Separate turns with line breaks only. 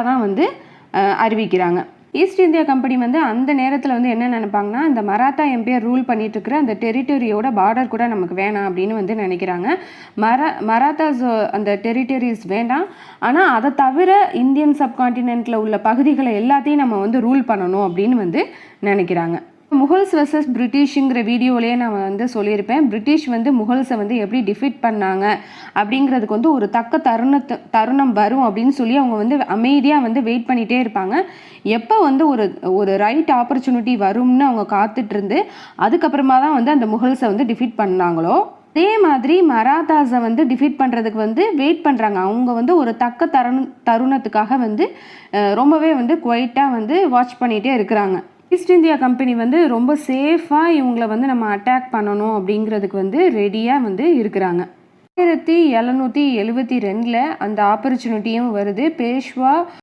த்ரெட்டாக தான் வந்து அறிவிக்கிறாங்க. ஈஸ்ட் இந்தியா கம்பெனி வந்து அந்த நேரத்தில் வந்து என்ன நினைப்பாங்கன்னா, இந்த மராத்தா எம்பையர் ரூல் பண்ணிட்டு இருக்கிற அந்த டெரிட்டரியோட பார்டர் கூட நமக்கு வேணாம் அப்படின்னு வந்து நினைக்கிறாங்க. மராத்தாஸ் அந்த டெரிட்டரிஸ் வேண்டாம், ஆனால் அதை தவிர இந்தியன் சப்கான்டினென்ட்டில் உள்ள பகுதிகளை எல்லாத்தையும் நம்ம வந்து ரூல் பண்ணணும் அப்படின்னு வந்து நினைக்கிறாங்க. முகல்ஸ் வெர்சஸ் பிரிட்டிஷுங்கிற வீடியோலேயே நான் வந்து சொல்லியிருப்பேன். பிரிட்டிஷ் வந்து முகல்ஸை வந்து எப்படி டிஃபீட் பண்ணாங்க அப்படிங்கிறதுக்கு வந்து ஒரு தக்க தருணம் வரும் அப்படின்னு சொல்லி அவங்க வந்து அமைதியாக வந்து வெயிட் பண்ணிகிட்டே இருப்பாங்க. எப்போ வந்து ஒரு ரைட் ஆப்பர்ச்சுனிட்டி வரும்னு அவங்க காத்துட்டு இருந்து அதுக்கப்புறமா தான் வந்து அந்த முகல்ஸை வந்து டிஃபீட் பண்ணாங்களோ, அதே மாதிரி மராத்தாஸை வந்து டிஃபீட் பண்ணுறதுக்கு வந்து வெயிட் பண்ணுறாங்க. அவங்க வந்து ஒரு தக்க தருணத்துக்காக வந்து ரொம்பவே வந்து குவைட்டாக வந்து வாட்ச் பண்ணிகிட்டே இருக்கிறாங்க. ஈஸ்ட் இந்தியா கம்பெனி வந்து ரொம்ப சேஃபாக இவங்களை வந்து நம்ம அட்டாக் பண்ணணும் அப்படிங்கிறதுக்கு வந்து ரெடியாக வந்து இருக்கிறாங்க. 1772 அந்த ஆப்பர்ச்சுனிட்டியும் வருது. பேஷ்வா